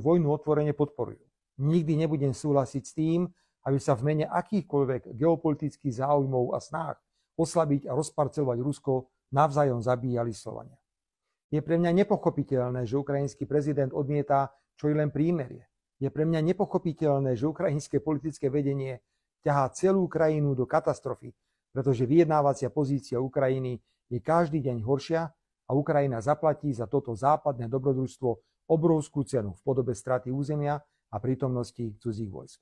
vojnu otvorene podporujú. Nikdy nebudem súhlasiť s tým, aby sa v mene akýchkoľvek geopolitických záujmov a snách oslabiť a rozparcelovať Rusko navzájom zabíjali Slovania. Je pre mňa nepochopiteľné, že ukrajinský prezident odmieta čo i len prímerie. Je pre mňa nepochopiteľné, že ukrajinské politické vedenie ťahá celú krajinu do katastrofy, pretože vyjednávacia pozícia Ukrajiny je každý deň horšia a Ukrajina zaplatí za toto západné dobrodružstvo obrovskú cenu v podobe straty územia a prítomnosti cudzích vojsk.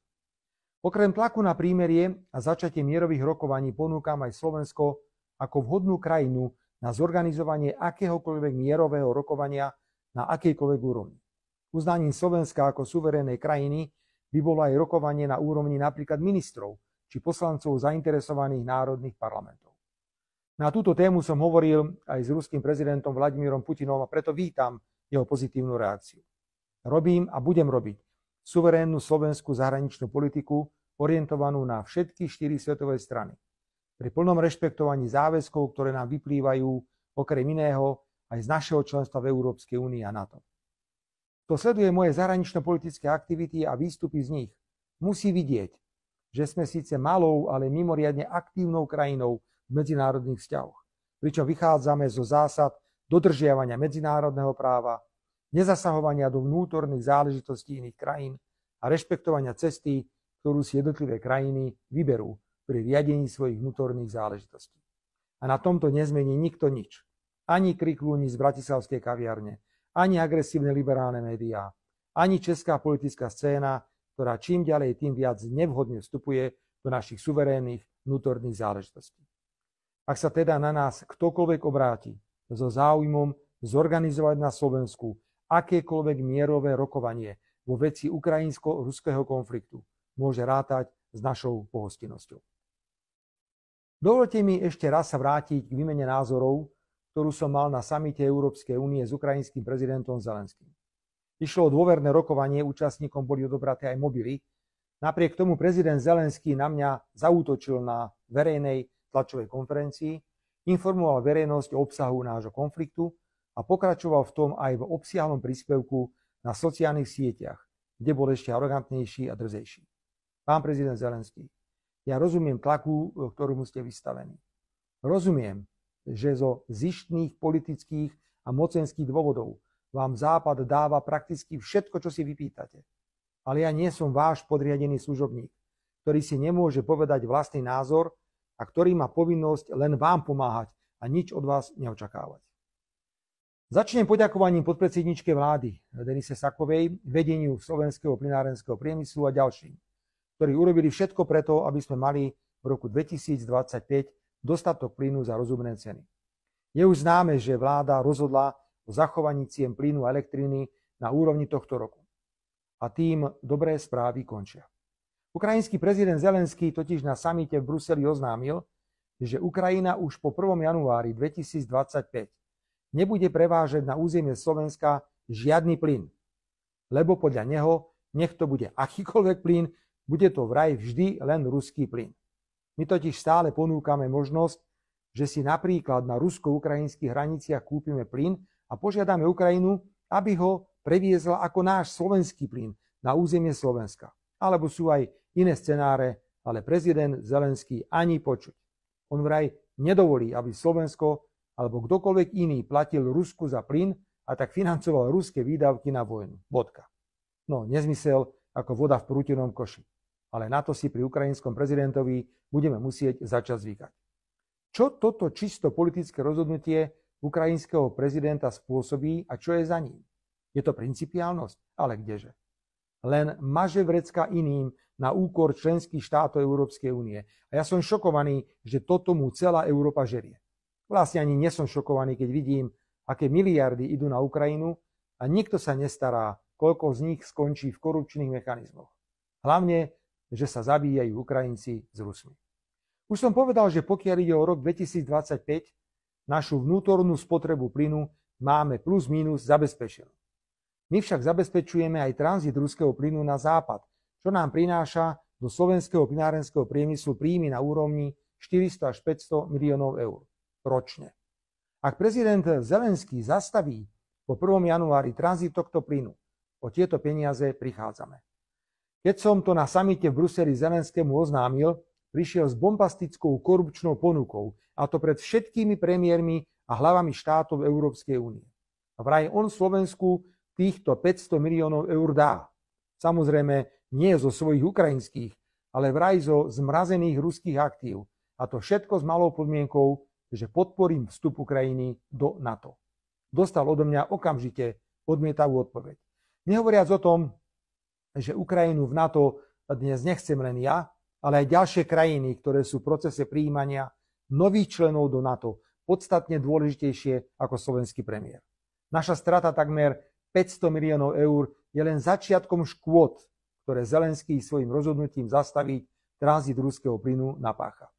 Okrem tlaku na prímerie a začatie mierových rokovaní ponúkam aj Slovensko ako vhodnú krajinu na zorganizovanie akéhokoľvek mierového rokovania na akejkoľvek úrovni. Uznaním Slovenska ako suverénnej krajiny by bolo aj rokovanie na úrovni napríklad ministrov či poslancov zainteresovaných národných parlamentov. Na túto tému som hovoril aj s ruským prezidentom Vladimírom Putinom a preto vítam jeho pozitívnu reakciu. Robím a budem robiť suverénnu slovenskú zahraničnú politiku orientovanú na všetky 4 svetové strany. Pri plnom rešpektovaní záväzkov, ktoré nám vyplývajú okrem iného aj z našeho členstva v Európskej únii a NATO. Kto sleduje moje zahranično-politické aktivity a výstupy z nich, musí vidieť, že sme síce malou, ale mimoriadne aktívnou krajinou v medzinárodných vzťahoch, pričom vychádzame zo zásad dodržiavania medzinárodného práva, nezasahovania do vnútorných záležitostí iných krajín a rešpektovania cesty, ktorú si jednotlivé krajiny vyberú pri riadení svojich vnútorných záležitostí. A na tomto nezmení nikto nič. Ani kriklúni z bratislavskej kaviarne, ani agresívne liberálne médiá, ani česká politická scéna, ktorá čím ďalej tým viac nevhodne vstupuje do našich suverénnych vnútorných záležitostí. Ak sa teda na nás ktokoľvek obráti so záujmom zorganizovať na Slovensku akékoľvek mierové rokovanie vo veci ukrajinsko-ruského konfliktu, môže rátať s našou pohostinnosťou. Dovolte mi ešte raz sa vrátiť k výmene názorov, ktorú som mal na samite Európskej únie s ukrajinským prezidentom Zelenským. Išlo o dôverné rokovanie, účastníkom boli odobraté aj mobily. Napriek tomu prezident Zelenský na mňa zaútočil na verejnej tlačovej konferencii, informoval verejnosť o obsahu nášho konfliktu a pokračoval v tom aj v obsiahlom príspevku na sociálnych sieťach, kde bol ešte arogantnejší a drzejší. Pán prezident Zelenský, ja rozumiem tlaku, ktorému ste vystavení. Rozumiem, že zo zištných politických a mocenských dôvodov vám Západ dáva prakticky všetko, čo si vypýtate. Ale ja nie som váš podriadený služobník, ktorý si nemôže povedať vlastný názor a ktorý má povinnosť len vám pomáhať a nič od vás neočakávať. Začnem poďakovaním podpredsedničke vlády Denise Sakovej, vedeniu slovenského plynárenského priemyslu a ďalším, ktorí urobili všetko preto, aby sme mali v roku 2025 dostatok plynu za rozumné ceny. Je už známe, že vláda rozhodla o zachovaní cien plynu a elektriny na úrovni tohto roku. A tým dobré správy končia. Ukrajinský prezident Zelenský totiž na samite v Bruseli oznámil, že Ukrajina už po 1. januári 2025 nebude prevážať na územie Slovenska žiadny plyn. Lebo podľa neho, nech to bude akýkoľvek plyn, bude to vraj vždy len ruský plyn. My totiž stále ponúkame možnosť, že si napríklad na rusko-ukrajinských hraniciach kúpime plyn a požiadame Ukrajinu, aby ho previezla ako náš slovenský plyn na územie Slovenska. Alebo sú aj iné scenáre, ale prezident Zelenský ani počuť. On vraj nedovolí, aby Slovensko alebo kdokoľvek iný platil Rusku za plyn a tak financoval ruské výdavky na vojnu. Bodka. No, nezmysel ako voda v prútenom koši. Ale na to si pri ukrajinskom prezidentovi budeme musieť začať zvykať. Čo toto čisto politické rozhodnutie ukrajinského prezidenta spôsobí a čo je za ním? Je to principiálnosť? Ale kdeže? Len maže vrecka iným na úkor členských štátov Európskej únie. A ja som šokovaný, že toto mu celá Európa žerie. Vlastne ani nesom šokovaný, keď vidím, aké miliardy idú na Ukrajinu a nikto sa nestará, koľko z nich skončí v korupčných mechanizmoch. Hlavne, že sa zabíjajú Ukrajinci s Rusmi. Už som povedal, že pokiaľ ide o rok 2025, našu vnútornú spotrebu plynu máme plus minus zabezpečenú. My však zabezpečujeme aj tranzit ruského plynu na západ, čo nám prináša do slovenského plynárenského priemyslu príjmy na úrovni 400 až 500 miliónov eur ročne. Ak prezident Zelenský zastaví po 1. januári tranzit tohto plynu, O tieto peniaze prichádzame. Keď som to na samite v Bruseli Zelenskému oznámil, prišiel s bombastickou korupčnou ponukou, a to pred všetkými premiérmi a hlavami štátov Európskej únie. A vraj on Slovensku týchto 500 miliónov eur dá. Samozrejme nie zo svojich ukrajinských, ale vraj zo zmrazených ruských aktív. A to všetko s malou podmienkou, že podporím vstup Ukrajiny do NATO. Dostal odo mňa okamžite odmietavú odpoveď. Nehovoriac o tom, že Ukrajinu v NATO dnes nechcem len ja, ale aj ďalšie krajiny, ktoré sú v procese prijímania nových členov do NATO, podstatne dôležitejšie ako slovenský premiér. Naša strata takmer 500 miliónov eur je len začiatkom škôd, ktoré Zelenský svojim rozhodnutím zastaviť tranzit ruského plynu napácha.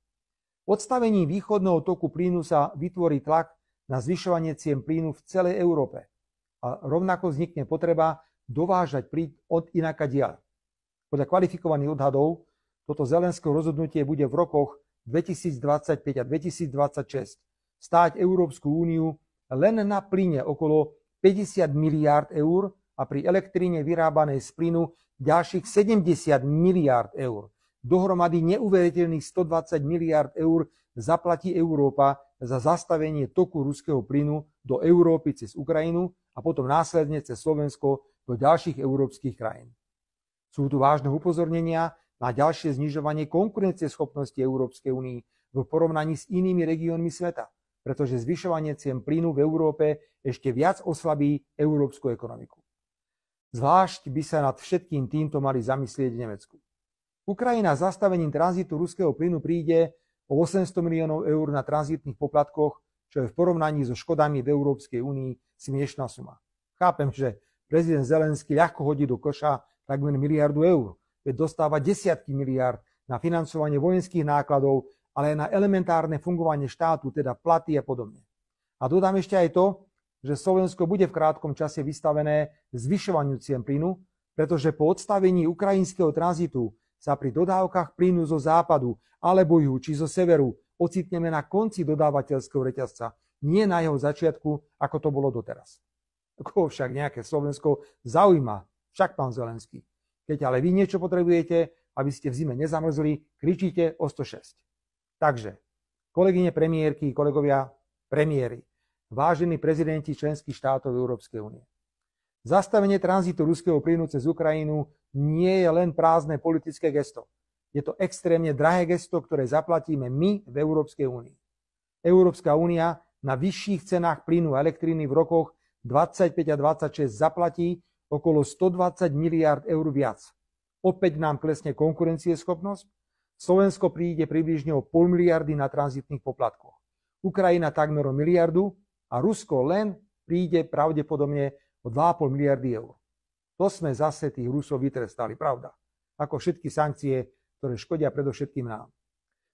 Odstavením východného toku plynu sa vytvorí tlak na zvyšovanie cien plynu v celej Európe a rovnako vznikne potreba dovážať plyn od inakadiaľ. Podľa kvalifikovaných odhadov toto Zelenského rozhodnutie bude v rokoch 2025 a 2026 stáť Európsku úniu len na plyne okolo 50 miliárd eur a pri elektríne vyrábanej z plynu ďalších 70 miliárd eur. Dohromady neuveriteľných 120 miliárd eur zaplatí Európa za zastavenie toku ruského plynu do Európy cez Ukrajinu a potom následne cez Slovensko do ďalších európskych krajín. Sú tu vážne upozornenia na ďalšie znižovanie konkurencieschopnosti Európskej únie v porovnaní s inými regiónmi sveta, pretože zvyšovanie cien plynu v Európe ešte viac oslabí európsku ekonomiku. Zvlášť by sa nad všetkým týmto mali zamyslieť v Nemecku. Ukrajina zastavením tranzitu ruského plynu príde o 800 miliónov eur na tranzitných poplatkoch, čo je v porovnaní so škodami v Európskej únii smiešná suma. Chápem, že prezident Zelenský ľahko hodí do koša takmer miliardu eur, veď dostáva desiatky miliárd na financovanie vojenských nákladov, ale aj na elementárne fungovanie štátu, teda platy a podobne. A dodám ešte aj to, že Slovensko bude v krátkom čase vystavené zvyšovaniu cien plynu, pretože po odstavení ukrajinského tranzitu sa pri dodávkach plynu zo západu alebo juhu či zo severu ocitneme na konci dodávateľského reťazca, nie na jeho začiatku, ako to bolo doteraz. Koho však nejaké Slovensko zaujíma, však pán Zelenský. Keď ale vy niečo potrebujete, aby ste v zime nezamrzli, kričíte o 106. Takže, kolegyne premiérky, kolegovia premiéry, vážení prezidenti členských štátov Európskej únie. Zastavenie tranzitu ruského plynu cez Ukrajinu nie je len prázdne politické gesto. Je to extrémne drahé gesto, ktoré zaplatíme my v Európskej únii. Európska únia na vyšších cenách plynu a elektriny v rokoch 25 a 26 zaplatí okolo 120 miliárd eur viac. Opäť nám klesne konkurencieschopnosť, Slovensko príde približne o 0,5 miliardy na tranzitných poplatkoch. Ukrajina takmer o miliardu a Rusko len príde pravdepodobne o 2,5 miliardy eur. To sme zase tých Rusov vytrestali, pravda? Ako všetky sankcie, ktoré škodia predovšetkým nám.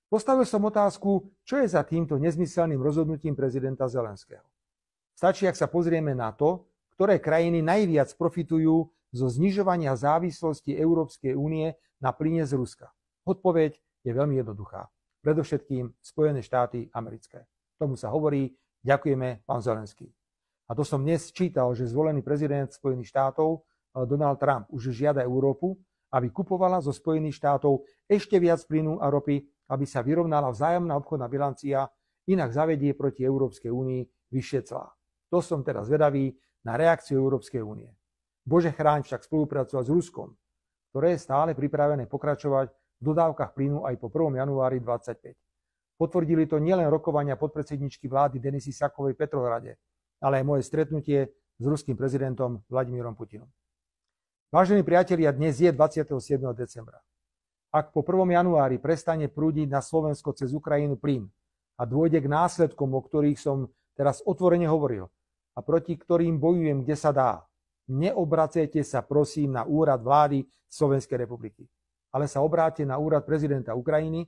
Postavil som otázku, čo je za týmto nezmyselným rozhodnutím prezidenta Zelenského. Stačí, ak sa pozrieme na to, ktoré krajiny najviac profitujú zo znižovania závislosti Európskej únie na plyne z Ruska. Odpoveď je veľmi jednoduchá. Predovšetkým Spojené štáty americké. Tomu sa hovorí, ďakujeme, pán Zelenský. A to som dnes čítal, že zvolený prezident Spojených štátov Donald Trump už žiada Európu, aby kupovala zo Spojených štátov ešte viac plynu a ropy, aby sa vyrovnala vzájomná obchodná bilancia, inak zavedie proti Európskej únii vyššie clá. To som teraz zvedavý na reakciu Európskej únie. Bože chráň však spolupracovať s Ruskom, ktoré je stále pripravené pokračovať v dodávkach plynu aj po 1. januári 2025. Potvrdili to nielen rokovania podpredsedničky vlády Denisy Sakovej v Petrohrade, ale aj moje stretnutie s ruským prezidentom Vladimírom Putinom. Vážení priatelia, dnes je 27. decembra. Ak po 1. januári prestane prúdiť na Slovensko cez Ukrajinu plyn a dôjde k následkom, o ktorých som teraz otvorene hovoril a proti ktorým bojujem, kde sa dá, neobracejte sa prosím na úrad vlády Slovenskej republiky, ale sa obráte na úrad prezidenta Ukrajiny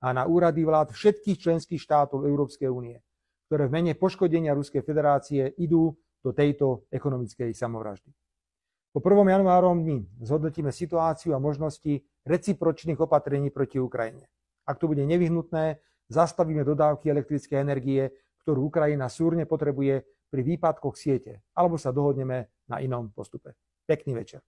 a na úrady vlád všetkých členských štátov Európskej únie, ktoré v mene poškodenia Ruskej federácie idú do tejto ekonomickej samovraždy. Po 1. januárom dni zhodnotíme situáciu a možnosti recipročných opatrení proti Ukrajine. Ak to bude nevyhnutné, zastavíme dodávky elektrickej energie, ktorú Ukrajina súrne potrebuje pri výpadkoch siete, alebo sa dohodneme na inom postupe. Pekný večer.